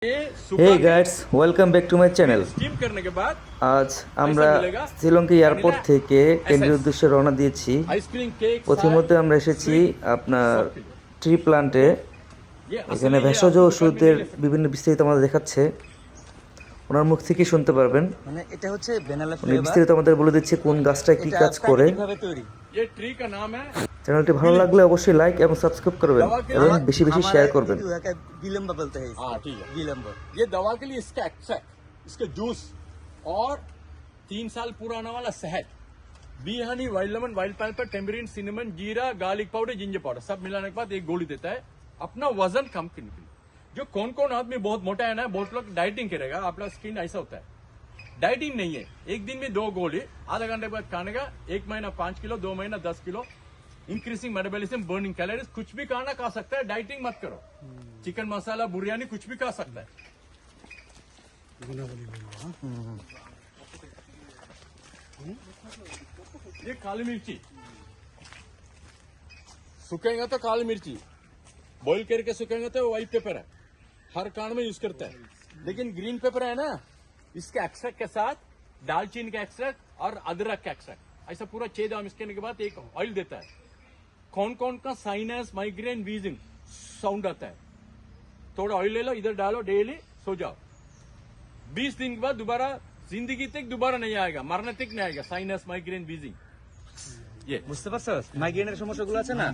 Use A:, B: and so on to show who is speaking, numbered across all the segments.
A: Hey guys welcome back to my channel.
B: Steam करने के बाद
A: আজ আমরা শ্রীলঙ্কা এয়ারপোর্ট থেকে কেন্দ্রীয় উদ্দেশ্যে রওনা দিয়েছি।
B: आइसक्रीम केक
A: প্রথমত আমরা এসেছি আপনার ট্রি প্লান্টে। এখানে ভেষজ ওষুধের বিভিন্ন বিস্তারিত আমাদের দেখাচ্ছে, ওনার মুখ থেকে শুনতে পারবেন।
C: মানে এটা হচ্ছে ভ্যানিলা
A: উনি
C: ফ্লেভার।
A: বিস্তারিত আমাদের বলে দিচ্ছে কোন গাছটা কি কাজ করে।
C: কিভাবে তৈরি?
B: ये ट्री का नाम है
A: চ্যানেলটি ভালো লাগলে অবশ্যই লাইক এবং সাবস্ক্রাইব করবেন এবং বেশি বেশি শেয়ার করবেন।
C: विलंब बोलते हैं
B: हाँ ठीक है।
C: विलंब।
B: ये दवा के लिए इसका एक्सट्रैक्ट, इसके जूस और 3 साल पुराना वाला शहद, bee honey, wild lemon, wild pepper, tamarind, cinnamon, जीरा, गार्लिक पाउडर, जिंजर पाउडर सब मिलाने के बाद एक गोली देता है अपना वजन कम करने के लिए। जो कौन कौन आदमी बहुत मोटा है ना, बहुत लोग डाइटिंग करेगा, आपका स्किन ऐसा होता है। डाइटिंग नहीं है, एक दिन में 2 गोली आधा घंटे बाद खाने का, 1 महीना 5 किलो, 2 महीना 10 kilo, increasing metabolism, burning calories, कुछ भी खाना खा सकता है। डाइटिंग मत करो, चिकन मसाला, बिरयानी कुछ भी खा सकता है। ये काली मिर्ची सूखेगा तो काली मिर्ची बॉईल करके सूखेगा तो व्हाइट पेपर है, हर कांड में यूज करता है। लेकिन ग्रीन पेपर है ना, इसके एक्सट्रैक्ट के साथ दालचीनी का एक्सट्रैक्ट और अदरक का एक्सट्रैक्ट ऐसा पूरा 6 दाम इसके के बाद एक ऑयल देता है। कौन कौन का साइनस, माइग्रेन, वीजिंग साउंड आता है, थोड़ा ऑयल ले लो, इधर डालो, डेली सो जाओ। 20 दिन के बाद दोबारा जिंदगी तक दोबारा नहीं आएगा, मरने तक नहीं आएगा साइनस, माइग्रेन, वीजिंग। ये
C: বুঝতে পারছো? মাইগ্রেনের সমস্যাগুলো আছে না,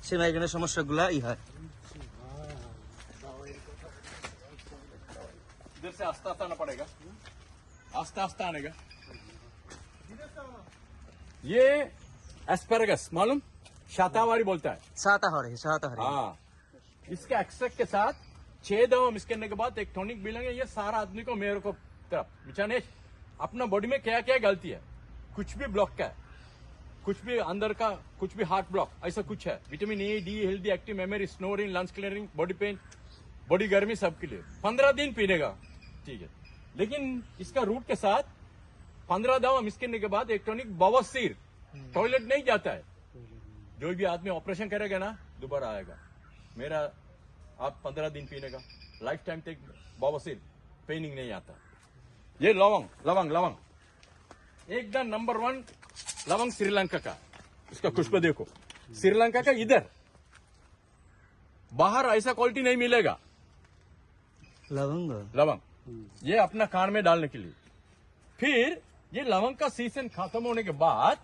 C: সেই মাইগ্রেনের সমস্যাগুলো হয়।
B: इधर से आस्ता आस्ता आना पड़ेगा, आस्ता आस्ता आने का। ये एस्पेरेगस मालूम, शातावारी बोलता है।
C: शाताहारी।
B: हाँ, इसके एक्सट्रैक्ट के साथ 6 दवा मिक्स करने के बाद एक टॉनिक मिलेंगे। ये सारा आदमी को, मेरे को तरफ बिचाने अपना बॉडी में क्या क्या गलती है, कुछ भी ब्लॉक का है, कुछ भी अंदर का, कुछ भी हार्ट ब्लॉक ऐसा कुछ है, vitamin A, D, healthy, active memory, snoring, lungs clearing, body pain, body गर्मी सबके लिए 15 दिन पीने का, ठीक है। लेकिन इसका रूट के साथ 15 दवा मिक्स करने के बाद एक टॉनिक बवासीर, टॉयलेट नहीं जाता है, जो भी आदमी ऑपरेशन करेगा ना दोबारा आएगा। मेरा आप 15 दिन पीने का, लाइफ टाइम तक बवासीर पेनिंग नहीं आता। ये लवंग लवंग लवंग एकदम नंबर 1 लवंग श्रीलंका का, इसका खुशबू देखो। श्रीलंका का इधर बाहर ऐसा क्वालिटी नहीं मिलेगा
C: लवंग।
B: लवंग ये अपना कान में डालने के लिए। फिर ये लवंग का सीजन खत्म होने के बाद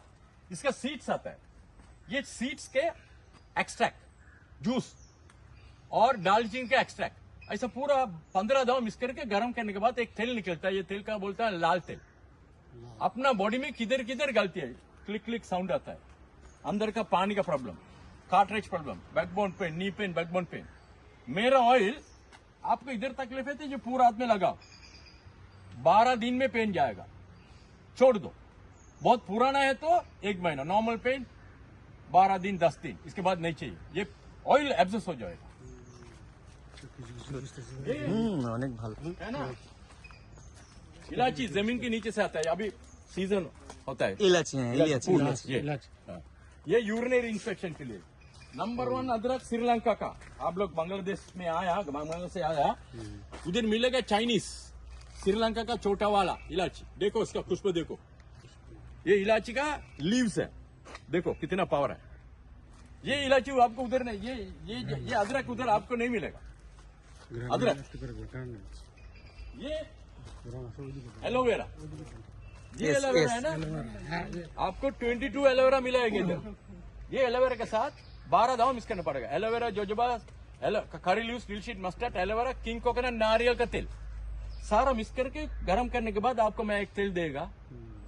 B: इसका सीड्स आता है, ये सीड्स के एक्सट्रैक्ट, जूस और दालचीनी का एक्सट्रैक्ट ऐसा पूरा 15 दवा मिक्स करके गर्म करने के बाद एक तेल निकलता है। ये तेल का बोलता है लाल तेल। अपना बॉडी में किधर किधर गलती है, क्लिक क्लिक साउंड आता है, अंदर का पानी का problem, cartilage problem, backbone pain, knee pain, backbone pain. मेरा ऑयल आपको इधर तकलीफ है तो जो पूरा हाथ में लगाओ, 12 दिन में पेन जाएगा, छोड़ दो। बहुत पुराना है तो 1 महीना, नॉर्मल पेन 12 दिन 10 दिन, इसके बाद नहीं चाहिए। ये ऑयल एब्जॉर्ब हो जाएगा।
C: অনেক ভালো।
B: है ना, इलायची जमीन के नीचे से आता है, अभी सीजन होता है
C: इलायची है, इलायची।
B: ये यूरिनरी इंफेक्शन के लिए नंबर 1 अदरक श्रीलंका का। आप लोग बांग्लादेश में आया, बांग्लादेश से आया, उधर मिलेगा चाइनीज, श्रीलंका का छोटा वाला इलायची। देखो इसका खुशबू देखो, ये इलायची का लीव्स है, देखो कितना पावर है। ये इलायची आपको उधर नहीं, ये अदरक उधर आपको नहीं मिलेगा। अदरक, ये एलोवेरा, ये एलोवेरा है ना, आपको 22 एलोवेरा मिलेगा इधर। ये एलोवेरा के साथ 12 दवा मिक्स करना पड़ेगा। एलोवेरा, जोजोबा, करी लीव्स, टिलशीट, मस्टर्ड, एलोवेरा, किंग कोकोनट, नारियल का तेल सारा मिक्स करके गर्म करने के बाद आपको मैं एक तेल देगा।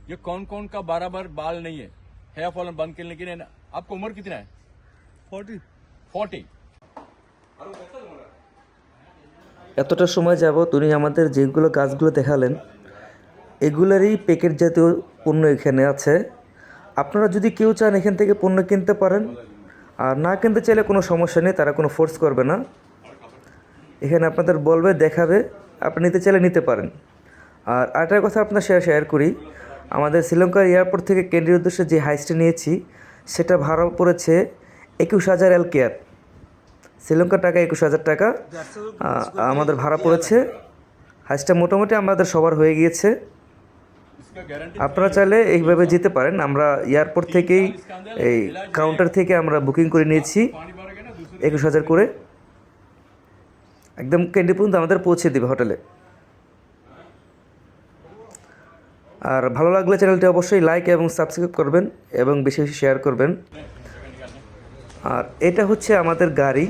B: ये कौन कौन का बराबर बाल नहीं है, हेयर फॉल बंद करने के लिए। आपको उम्र कितना है? 40।
A: এতটা সময় যাবত উনি আমাদের যেগুলো গাছগুলো দেখালেন এগুলোরই প্যাকেট জাতীয় পণ্য এখানে আছে। আপনারা যদি কেউ চান এখান থেকে পণ্য কিনতে পারেন, আর না কিনতে চাইলে কোনো সমস্যা নেই, তারা কোনো ফোর্স করবে না। এখানে আপনাদের বলবে, দেখাবে, আপনি নিতে চাইলে নিতে পারেন। আর আরেকটা কথা আপনার শেয়ার করি, আমাদের শ্রীলঙ্কার এয়ারপোর্ট থেকে কেন্দ্রীয় উদ্দেশ্যে যে হাইস্টে নিয়েছি সেটা ভাড়া পড়েছে 21,000 এলকেয়ার। শ্রীলঙ্কার টাকা 21,000 টাকা আমাদের ভাড়া পড়েছে। হাইসটা মোটামুটি আমাদের সবার হয়ে গিয়েছে।
B: इसका गारंटी
A: আপনারা চাইলে এইভাবে যেতে পারেন। আমরা এয়ারপোর্ট থেকেই এই কাউন্টার থেকে আমরা বুকিং করে নিয়েছি
B: पानी भरोगे ना दूसरे
A: 21,000 করে, একদম ক্যান্ডি পর্যন্ত আমাদের পৌঁছে দেবে হোটেলে। আর ভালো লাগলে চ্যানেলটি অবশ্যই লাইক এবং সাবস্ক্রাইব করবেন এবং বেশি বেশি শেয়ার করবেন। আর এটা হচ্ছে আমাদের গাড়ি,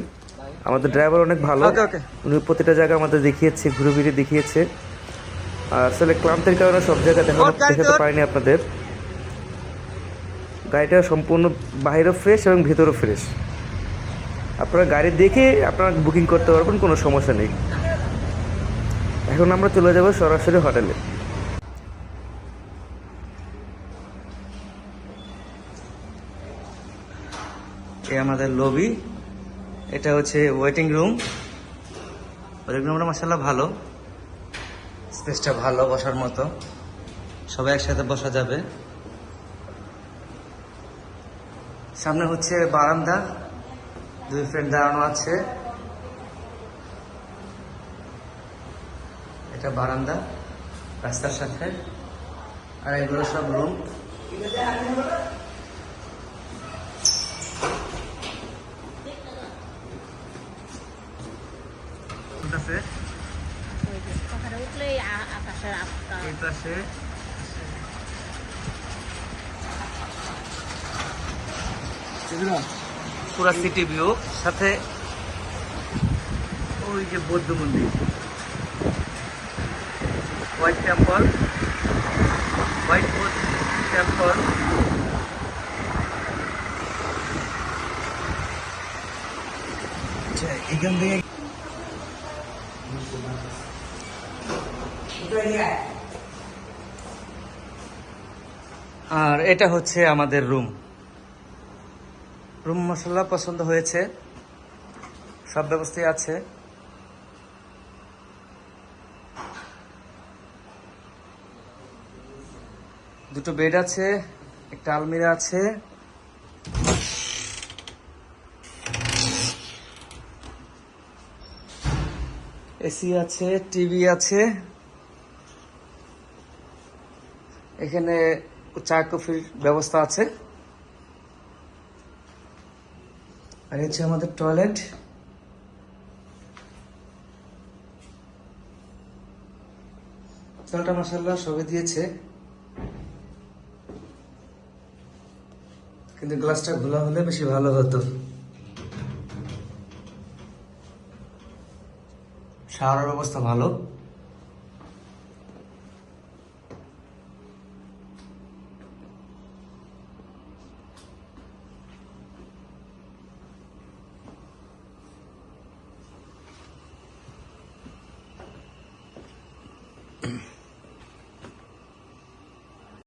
A: আমাদের ড্রাইভার অনেক ভালো,
C: ওকে।
A: উনি প্রতিটা জায়গা আমাদের দেখিয়েছে, ঘুরে ফিরে দেখিয়েছে। আর আসলে ক্লান্তির কারণে সব জায়গা দেখাতে পারিনি আপনাদের। গাড়িটা সম্পূর্ণ বাইরেও ফ্রেশ এবং ভেতরও ফ্রেশ। আপনারা গাড়ি দেখে আপনারা বুকিং করতে পারবেন, কোনো সমস্যা নেই। এখন আমরা চলে যাব সরাসরি হোটেলে।
C: এই আমাদের লবি, এটা হচ্ছে ওয়েটিং রুম। ওয়েটিং রুমটা মাশাআল্লাহ ভালো, স্পেসটা ভালো, বসার মতো, সবাই একসাথে বসা যাবে। সামনে হচ্ছে বারান্দা, 2 ফ্রেন্ড দাঁড়ানো আছে। এটা বারান্দা রাস্তার সাথে, আর এগুলো সব রুম। আছে
D: পাহাড়ে উঠলে আকাশের আবহাওয়া
C: এই পাশে পুরা সিটি ভিউ, সাথে ওই যে বৌদ্ধ মন্দির, হোয়াইট টেম্পল, হোয়াইট বৌদ্ধ টেম্পল। এখান থেকে আর এটা হচ্ছে আমাদের রুম। রুম মাশাআল্লাহ পছন্দ হয়েছে, সব ব্যবস্থাই আছে। দুটো বেড আছে, একটা আলমিরা আছে, এসি আছে, টিভি আছে। এখানে চা কফির ব্যবস্থা আছে। আর হচ্ছে আমাদের টয়লেট। টয়লেটটা মাশাআল্লাহ সবে দিয়েছে, কিন্তু গ্লাসটা খোলা হলে বেশি ভালো হতো। শাওয়ারের ব্যবস্থা ভালো।